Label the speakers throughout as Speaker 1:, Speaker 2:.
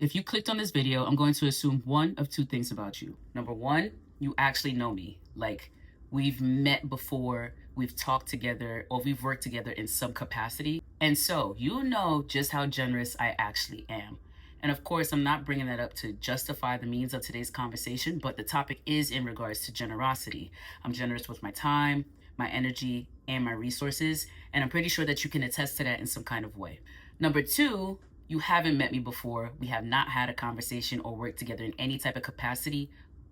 Speaker 1: If you clicked on this video, I'm going to assume one of two things about you. Number one, you actually know me. Like, we've met before, we've talked together, or we've worked together in some capacity. And so you know just how generous I actually am. And of course, I'm not bringing that up to justify the means of today's conversation, but the topic is in regards to generosity. I'm generous with my time, my energy, and my resources, and I'm pretty sure that you can attest to that in some kind of way. Number two, you haven't met me before. We have not had a conversation or worked together in any type of capacity,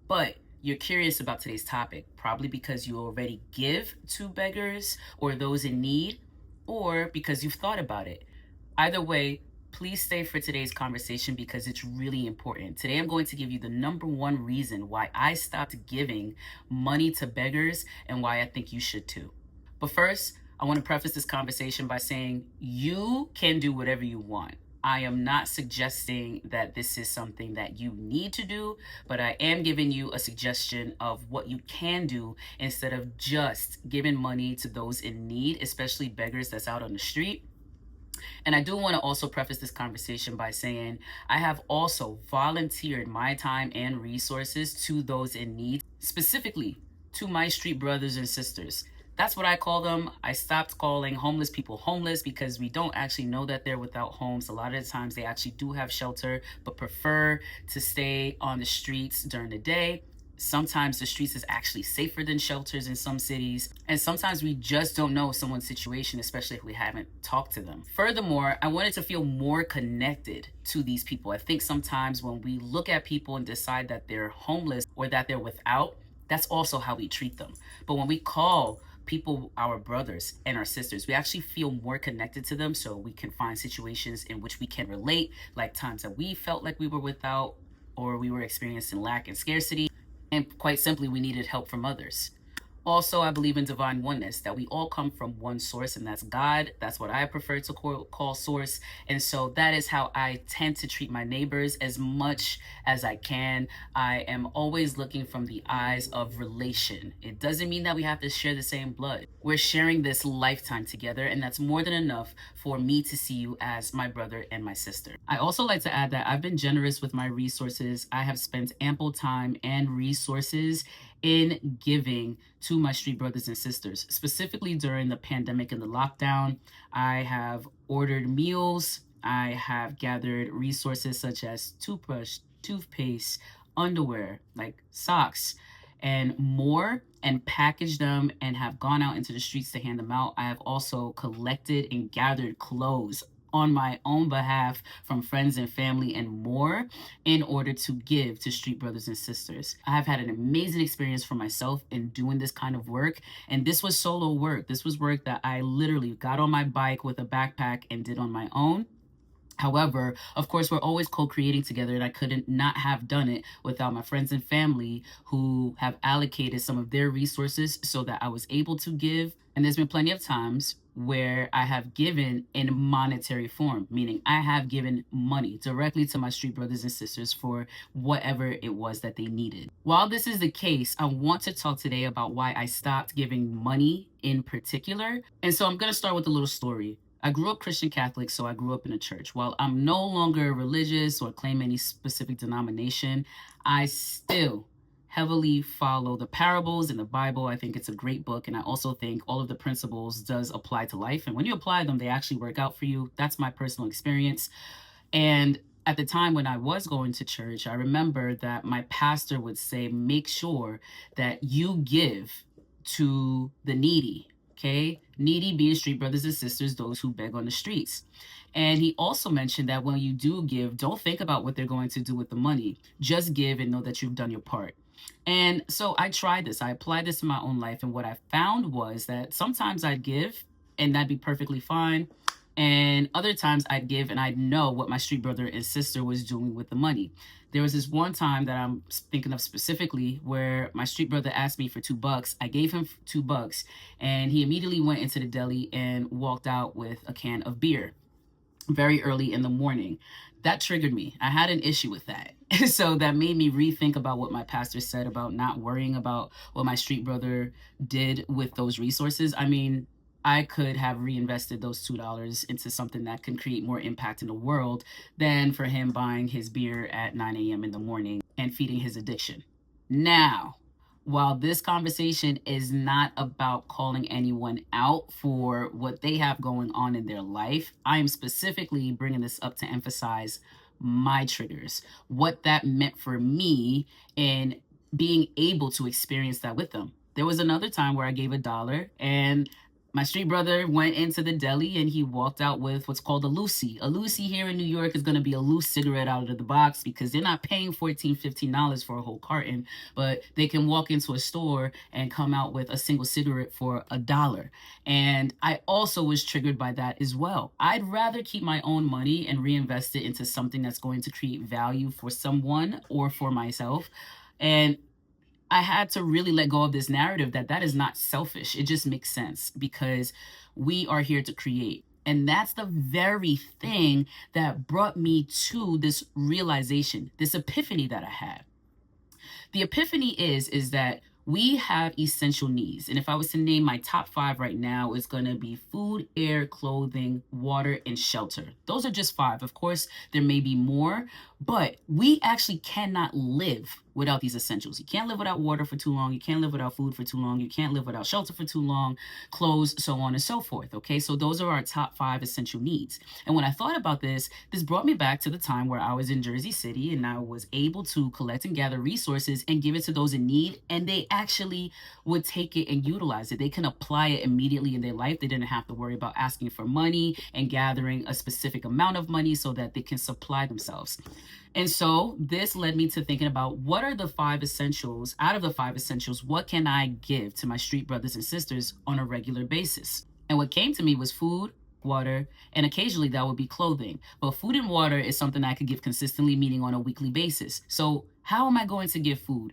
Speaker 1: but you're curious about today's topic, probably because you already give to beggars or those in need, or because you've thought about it. Either way, please stay for today's conversation because it's really important. Today, I'm going to give you the number one reason why I stopped giving money to beggars and why I think you should too. But first, I want to preface this conversation by saying you can do whatever you want. I am not suggesting that this is something that you need to do, but I am giving you a suggestion of what you can do instead of just giving money to those in need, especially beggars that's out on the street. And I do want to also preface this conversation by saying I have also volunteered my time and resources to those in need, specifically to my street brothers and sisters. That's what I call them. I stopped calling homeless people homeless because we don't actually know that they're without homes. A lot of the times they actually do have shelter, but prefer to stay on the streets during the day. Sometimes the streets is actually safer than shelters in some cities. And sometimes we just don't know someone's situation, especially if we haven't talked to them. Furthermore, I wanted to feel more connected to these people. I think sometimes when we look at people and decide that they're homeless or that they're without, that's also how we treat them. But when we call people our brothers and our sisters, we actually feel more connected to them, so we can find situations in which we can relate, like times that we felt like we were without or we were experiencing lack and scarcity, and quite simply we needed help from others. Also, I believe in divine oneness, that we all come from one source, and that's God. That's what I prefer to call source. And so that is how I tend to treat my neighbors as much as I can. I am always looking from the eyes of relation. It doesn't mean that we have to share the same blood. We're sharing this lifetime together, and that's more than enough for me to see you as my brother and my sister. I also like to add that I've been generous with my resources. I have spent ample time and resources in giving to my street brothers and sisters, specifically during the pandemic and the lockdown. I have ordered meals. I have gathered resources such as toothbrush, toothpaste, underwear, like socks, and more, and packaged them and have gone out into the streets to hand them out. I have also collected and gathered clothes on my own behalf from friends and family and more in order to give to street brothers and sisters. I have had an amazing experience for myself in doing this kind of work, and this was solo work. This was work that I literally got on my bike with a backpack and did on my own. However, of course, we're always co-creating together, and I couldn't not have done it without my friends and family who have allocated some of their resources so that I was able to give. And there's been plenty of times where I have given in monetary form, meaning I have given money directly to my street brothers and sisters for whatever it was that they needed. While this is the case, I want to talk today about why I stopped giving money in particular. And so I'm going to start with a little story. I grew up Christian Catholic, so I grew up in a church. While I'm no longer religious or claim any specific denomination, I still heavily follow the parables in the Bible. I think it's a great book, and I also think all of the principles does apply to life. And when you apply them, they actually work out for you. That's my personal experience. And at the time when I was going to church, I remember that my pastor would say, make sure that you give to the needy. Okay, needy being street brothers and sisters, those who beg on the streets. And he also mentioned that when you do give, don't think about what they're going to do with the money. Just give and know that you've done your part. And so I tried this. I applied this to my own life. And what I found was that sometimes I'd give and that'd be perfectly fine. And other times I'd give and I'd know what my street brother and sister was doing with the money. There was this one time that I'm thinking of specifically where my street brother asked me for $2. I gave him $2 and he immediately went into the deli and walked out with a can of beer very early in the morning. That triggered me. I had an issue with that. So that made me rethink about what my pastor said about not worrying about what my street brother did with those resources. I mean, I could have reinvested those $2 into something that can create more impact in the world than for him buying his beer at 9 a.m. in the morning and feeding his addiction. Now, while this conversation is not about calling anyone out for what they have going on in their life, I am specifically bringing this up to emphasize my triggers, what that meant for me in being able to experience that with them. There was another time where I gave $1 and my street brother went into the deli and he walked out with what's called a Lucy. A Lucy here in New York is going to be a loose cigarette out of the box because they're not paying $14, $15 for a whole carton, but they can walk into a store and come out with a single cigarette for $1. And I also was triggered by that as well. I'd rather keep my own money and reinvest it into something that's going to create value for someone or for myself. And I had to really let go of this narrative that that is not selfish. It just makes sense because we are here to create. And that's the very thing that brought me to this realization, this epiphany that I had. The epiphany is that we have essential needs. And if I was to name my top 5 right now, it's going to be food, air, clothing, water, and shelter. Those are just 5. Of course, there may be more, but we actually cannot live without these essentials. You can't live without water for too long. You can't live without food for too long. You can't live without shelter for too long, clothes, so on and so forth. Okay, so those are our top 5 essential needs. And when I thought about this brought me back to the time where I was in Jersey City and I was able to collect and gather resources and give it to those in need. And they actually would take it and utilize it. They can apply it immediately in their life. They didn't have to worry about asking for money and gathering a specific amount of money so that they can supply themselves. And so this led me to thinking about what are the 5 essentials, out of the 5 essentials, what can I give to my street brothers and sisters on a regular basis? And what came to me was food, water, and occasionally that would be clothing. But food and water is something I could give consistently, meaning on a weekly basis. So how am I going to give food?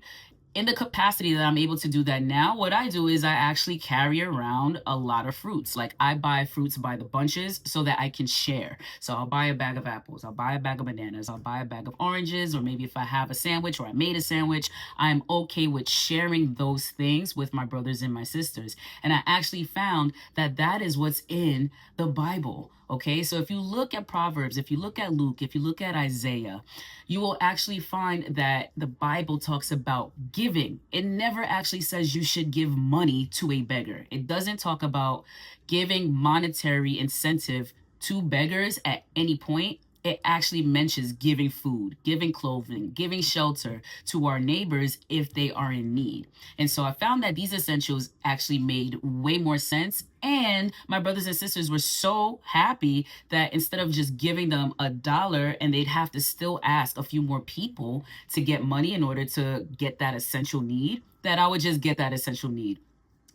Speaker 1: In the capacity that I'm able to do that now, what I do is I actually carry around a lot of fruits. Like I buy fruits by the bunches so that I can share. So I'll buy a bag of apples, I'll buy a bag of bananas, I'll buy a bag of oranges, or maybe if I have a sandwich or I made a sandwich, I'm okay with sharing those things with my brothers and my sisters. And I actually found that that is what's in the Bible. Okay, so if you look at Proverbs, if you look at Luke, if you look at Isaiah, you will actually find that the Bible talks about giving. It never actually says you should give money to a beggar. It doesn't talk about giving monetary incentive to beggars at any point. It actually mentions giving food, giving clothing, giving shelter to our neighbors if they are in need. And so I found that these essentials actually made way more sense. And my brothers and sisters were so happy that instead of just giving them $1 and they'd have to still ask a few more people to get money in order to get that essential need, that I would just get that essential need.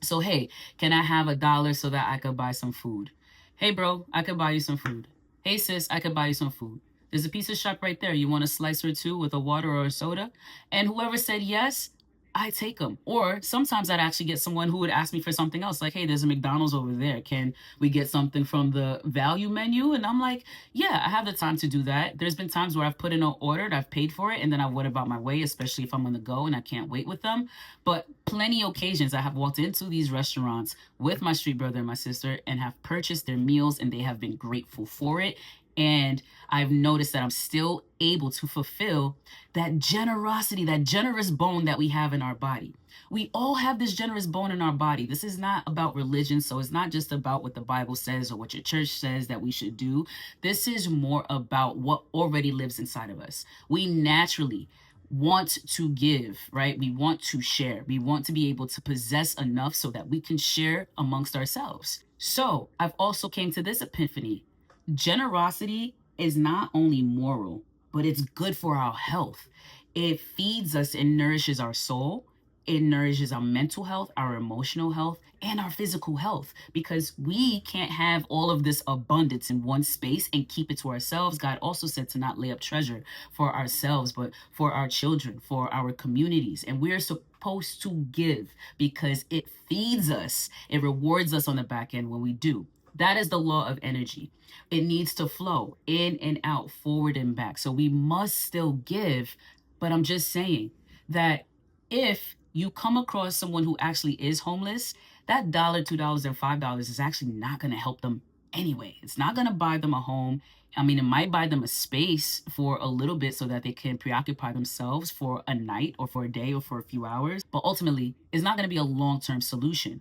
Speaker 1: So, hey, can I have $1 so that I could buy some food? Hey, bro, I could buy you some food. Hey, sis, I could buy you some food. There's a pizza shop right there. You want a slice or two with a water or a soda? And whoever said yes, I take them. Or sometimes I'd actually get someone who would ask me for something else. Like, hey, there's a McDonald's over there. Can we get something from the value menu? And I'm like, yeah, I have the time to do that. There's been times where I've put in an order, I've paid for it, and then I went about my way, especially if I'm on the go and I can't wait with them. But plenty of occasions I have walked into these restaurants with my street brother and my sister and have purchased their meals and they have been grateful for it. And I've noticed that I'm still able to fulfill that generosity, that generous bone that we have in our body. We all have this generous bone in our body. This is not about religion, so it's not just about what the Bible says or what your church says that we should do. This is more about what already lives inside of us. We naturally want to give, right? We want to share. We want to be able to possess enough so that we can share amongst ourselves. So I've also came to this epiphany. Generosity is not only moral, but it's good for our health. It feeds us and nourishes our soul. It nourishes our mental health, our emotional health, and our physical health because we can't have all of this abundance in one space and keep it to ourselves. God also said to not lay up treasure for ourselves, but for our children, for our communities. And we're supposed to give because it feeds us. It rewards us on the back end when we do. That is the law of energy. It needs to flow in and out, forward and back. So we must still give. But I'm just saying that if you come across someone who actually is homeless, that dollar, $2, and $5 is actually not going to help them anyway. It's not going to buy them a home. I mean, it might buy them a space for a little bit so that they can preoccupy themselves for a night or for a day or for a few hours. But ultimately, it's not going to be a long term solution.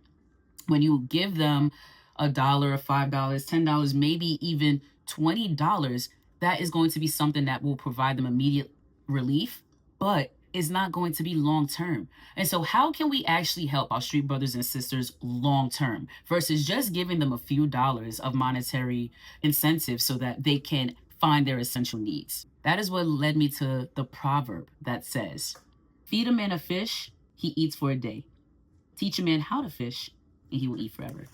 Speaker 1: When you give them a dollar, $5, $10, maybe even $20, that is going to be something that will provide them immediate relief, but is not going to be long term. And so, how can we actually help our street brothers and sisters long term versus just giving them a few dollars of monetary incentive so that they can find their essential needs? That is what led me to the proverb that says, feed a man a fish, he eats for a day. Teach a man how to fish, and he will eat forever.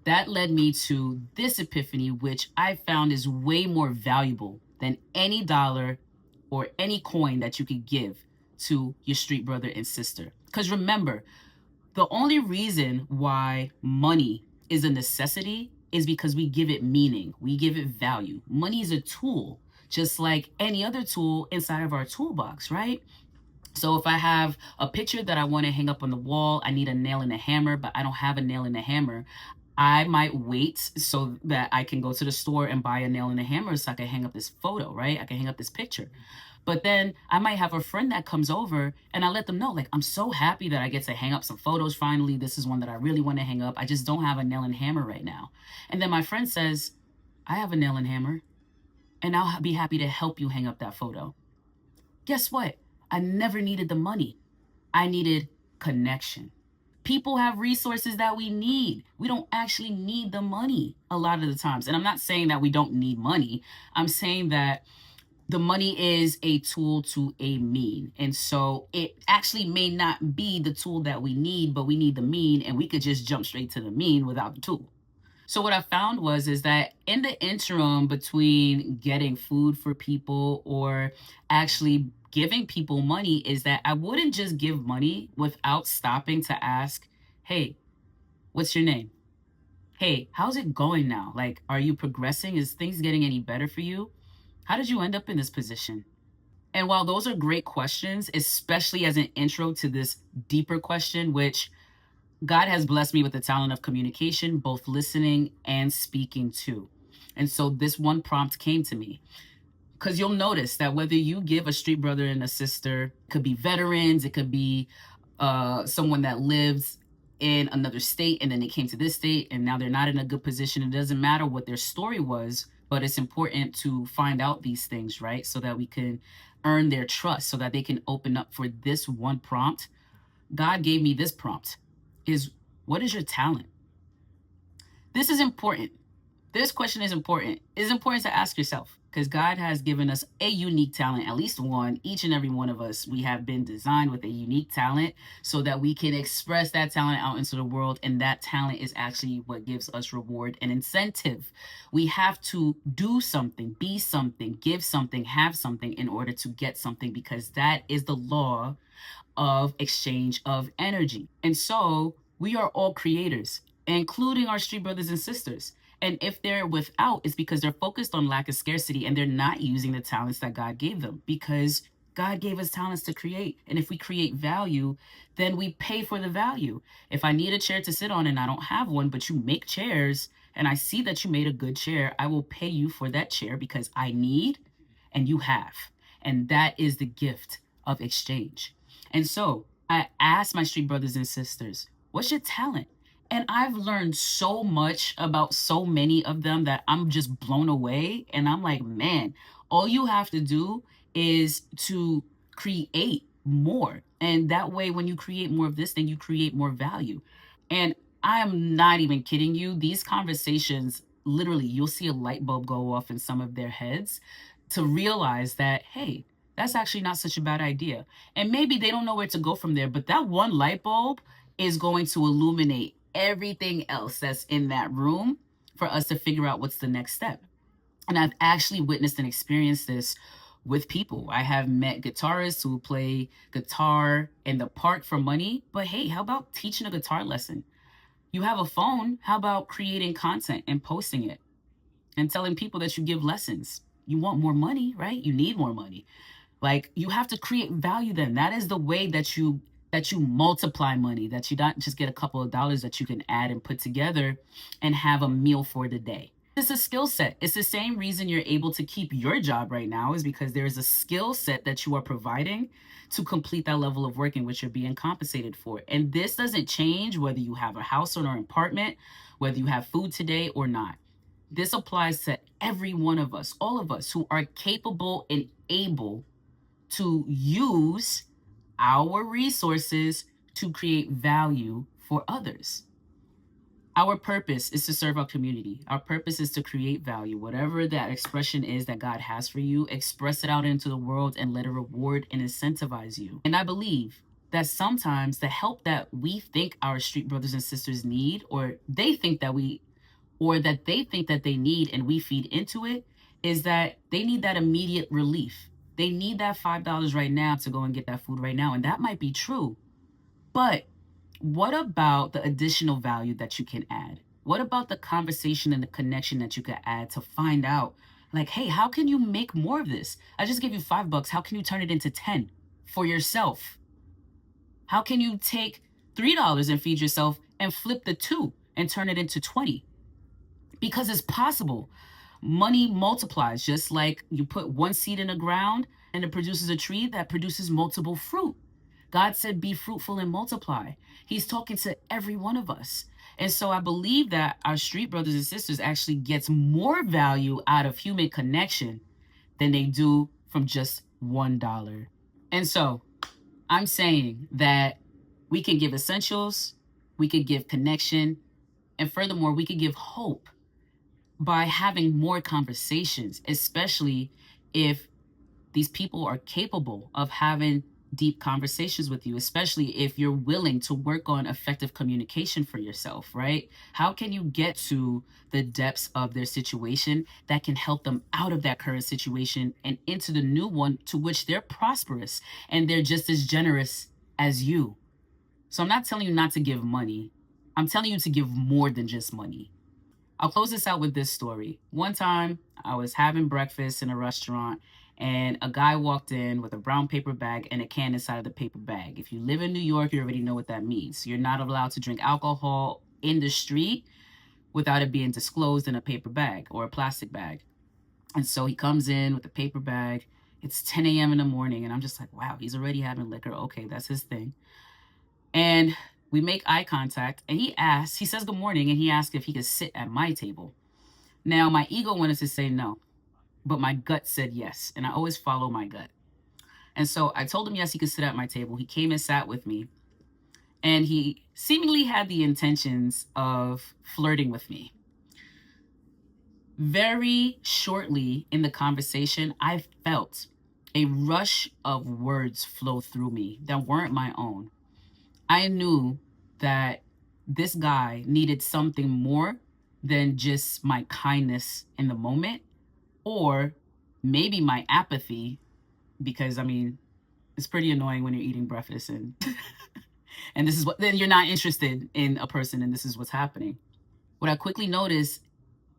Speaker 1: That led me to this epiphany, which I found is way more valuable than any dollar or any coin that you could give to your street brother and sister. Because remember, the only reason why money is a necessity is because we give it meaning, we give it value. Money is a tool, just like any other tool inside of our toolbox, right? So if I have a picture that I want to hang up on the wall, I need a nail and a hammer, but I don't have a nail and a hammer, I might wait so that I can go to the store and buy a nail and a hammer so I can hang up this photo, right? I can hang up this picture. But then I might have a friend that comes over and I let them know, like, I'm so happy that I get to hang up some photos finally. This is one that I really want to hang up. I just don't have a nail and hammer right now. And then my friend says, I have a nail and hammer and I'll be happy to help you hang up that photo. Guess what? I never needed the money. I needed connection. People have resources that we need. We don't actually need the money a lot of the times. And I'm not saying that we don't need money. I'm saying that the money is a tool to a mean. And so it actually may not be the tool that we need, but we need the mean, and we could just jump straight to the mean without the tool. So what I found is that in the interim between getting food for people or actually giving people money is that I wouldn't just give money without stopping to ask, hey, what's your name? Hey, how's it going now? Like, are you progressing? Is things getting any better for you? How did you end up in this position? And while those are great questions, especially as an intro to this deeper question, which God has blessed me with the talent of communication, both listening and speaking too. And so this one prompt came to me. Because you'll notice that whether you give a street brother and a sister, it could be veterans, it could be someone that lives in another state and then they came to this state and now they're not in a good position. It doesn't matter what their story was, but it's important to find out these things, right? So that we can earn their trust, so that they can open up for this one prompt. God gave me this prompt. What is your talent? This is important. This question is important. It's important to ask yourself because God has given us a unique talent, at least one. Each and every one of us, we have been designed with a unique talent so that we can express that talent out into the world. And that talent is actually what gives us reward and incentive. We have to do something, be something, give something, have something in order to get something, because that is the law of exchange of energy. And so we are all creators, including our street brothers and sisters. And if they're without, it's because they're focused on lack of scarcity and they're not using the talents that God gave them, because God gave us talents to create. And if we create value, then we pay for the value. If I need a chair to sit on and I don't have one, but you make chairs and I see that you made a good chair, I will pay you for that chair because I need and you have. And that is the gift of exchange. And so I asked my street brothers and sisters, what's your talent? And I've learned so much about so many of them that I'm just blown away. And I'm like, man, all you have to do is to create more. And that way, when you create more of this, then you create more value. And I am not even kidding you. These conversations, literally, you'll see a light bulb go off in some of their heads to realize that, hey, that's actually not such a bad idea. And maybe they don't know where to go from there, but that one light bulb is going to illuminate everything else that's in that room for us to figure out what's the next step. And I've actually witnessed and experienced this with people. I have met guitarists who play guitar in the park for money, but hey, how about teaching a guitar lesson? You have a phone, how about creating content and posting it and telling people that you give lessons? You want more money, right? You need more money. Like, you have to create value then. That is the way that you that you multiply money, that you don't just get a couple of dollars that you can add and put together and have a meal for the day. It's a skill set. It's the same reason you're able to keep your job right now, is because there's a skill set that you are providing to complete that level of work in which you're being compensated for. And this doesn't change whether you have a house or an apartment, whether you have food today or not. This applies to every one of us, all of us who are capable and able to use our resources to create value for others. Our purpose is to serve our community. Our purpose is to create value. Whatever that expression is that God has for you, express it out into the world and let it reward and incentivize you. And I believe that sometimes the help that we think our street brothers and sisters need, or they think that they need and we feed into it, is that they need that immediate relief. They need that $5 right now to go and get that food right now. And that might be true. But what about the additional value that you can add? What about the conversation and the connection that you could add to find out, like, hey, how can you make more of this? I just gave you $5. How can you turn it into 10 for yourself? How can you take $3 and feed yourself and flip the 2 and turn it into 20? Because it's possible. Money multiplies, just like you put one seed in the ground and it produces a tree that produces multiple fruit. God said, be fruitful and multiply. He's talking to every one of us. And so I believe that our street brothers and sisters actually gets more value out of human connection than they do from just $1. And so I'm saying that we can give essentials, we could give connection, and furthermore, we could give hope by having more conversations, especially if these people are capable of having deep conversations with you, especially if you're willing to work on effective communication for yourself, right? How can you get to the depths of their situation that can help them out of that current situation and into the new one to which they're prosperous and they're just as generous as you? So I'm not telling you not to give money. I'm telling you to give more than just money. I'll close this out with this story. One time I was having breakfast in a restaurant and a guy walked in with a brown paper bag and a can inside of the paper bag. If you live in New York, you already know what that means. You're not allowed to drink alcohol in the street without it being disclosed in a paper bag or a plastic bag. And so he comes in with a paper bag. It's 10 a.m. in the morning and I'm just like, wow, he's already having liquor. Okay, that's his thing. And we make eye contact and he says good morning, and he asked if he could sit at my table. Now, my ego wanted to say no, but my gut said yes. And I always follow my gut. And so I told him yes, he could sit at my table. He came and sat with me. And he seemingly had the intentions of flirting with me. Very shortly in the conversation, I felt a rush of words flow through me that weren't my own. I knew that this guy needed something more than just my kindness in the moment, or maybe my apathy, because I mean, it's pretty annoying when you're eating breakfast and and this is what, then you're not interested in a person and this is what's happening. What I quickly noticed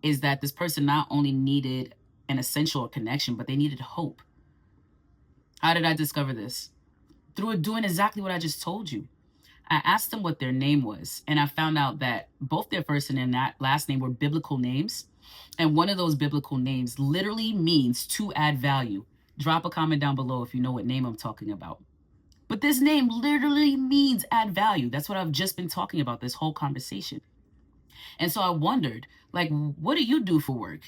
Speaker 1: is that this person not only needed an essential connection, but they needed hope. How did I discover this? Through doing exactly what I just told you. I asked them what their name was, and I found out that both their first and that last name were biblical names. And one of those biblical names literally means to add value. Drop a comment down below if you know what name I'm talking about. But this name literally means add value. That's what I've just been talking about this whole conversation. And so I wondered, like, what do you do for work?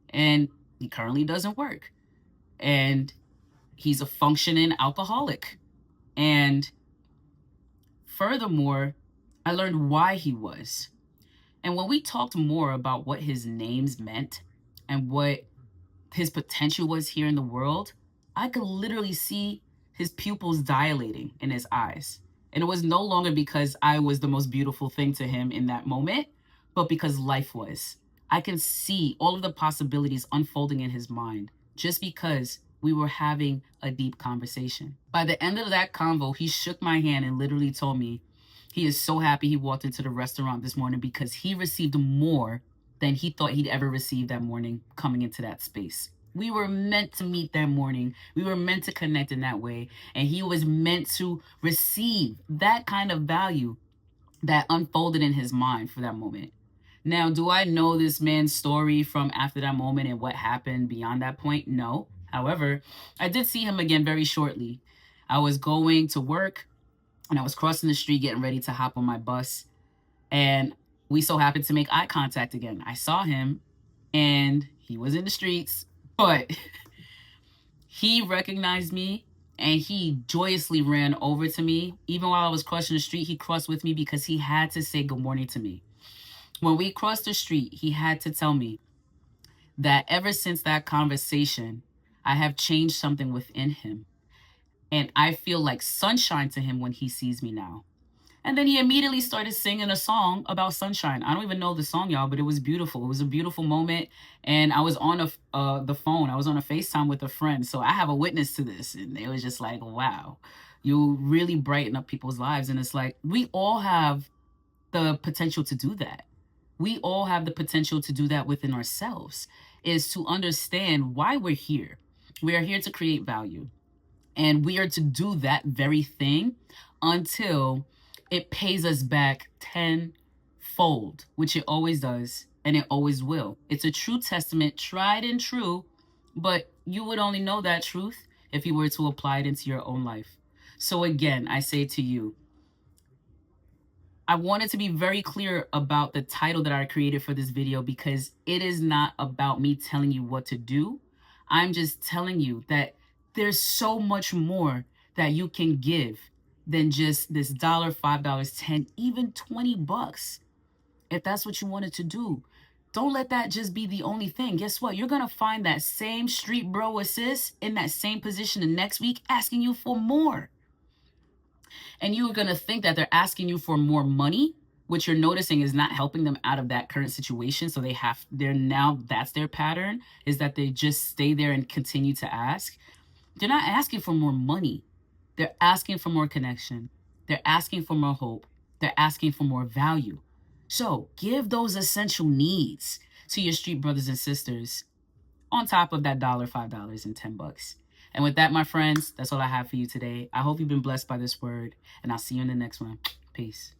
Speaker 1: And he currently doesn't work. And he's a functioning alcoholic. And furthermore, I learned why he was. And when we talked more about what his names meant and what his potential was here in the world, I could literally see his pupils dilating in his eyes. And it was no longer because I was the most beautiful thing to him in that moment, but because life was. I can see all of the possibilities unfolding in his mind just because we were having a deep conversation. By the end of that convo, he shook my hand and literally told me he is so happy he walked into the restaurant this morning because he received more than he thought he'd ever receive that morning coming into that space. We were meant to meet that morning. We were meant to connect in that way. And he was meant to receive that kind of value that unfolded in his mind for that moment. Now, do I know this man's story from after that moment and what happened beyond that point? No. However, I did see him again very shortly. I was going to work and I was crossing the street getting ready to hop on my bus. And we so happened to make eye contact again. I saw him and he was in the streets, but he recognized me and he joyously ran over to me. Even while I was crossing the street, he crossed with me because he had to say good morning to me. When we crossed the street, he had to tell me that ever since that conversation, I have changed something within him. And I feel like sunshine to him when he sees me now. And then he immediately started singing a song about sunshine. I don't even know the song, y'all, but it was beautiful. It was a beautiful moment. And I was on the phone. I was on a FaceTime with a friend. So I have a witness to this. And it was just like, wow, you really brighten up people's lives. And it's like, we all have the potential to do that. We all have the potential to do that within ourselves, is to understand why we're here. We are here to create value. And we are to do that very thing until it pays us back tenfold, which it always does, and it always will. It's a true testament, tried and true, but you would only know that truth if you were to apply it into your own life. So again, I say to you, I wanted to be very clear about the title that I created for this video because it is not about me telling you what to do. I'm just telling you that there's so much more that you can give than just this $1, $5, 10, even $20. If that's what you wanted to do, don't let that just be the only thing. Guess what? You're going to find that same street bro assist in that same position the next week asking you for more. And you're going to think that they're asking you for more money, which you're noticing is not helping them out of that current situation. So that's their pattern, is that they just stay there and continue to ask. They're not asking for more money. They're asking for more connection. They're asking for more hope. They're asking for more value. So give those essential needs to your street brothers and sisters on top of that $1, $5, and $10. And with that, my friends, that's all I have for you today. I hope you've been blessed by this word, and I'll see you in the next one. Peace.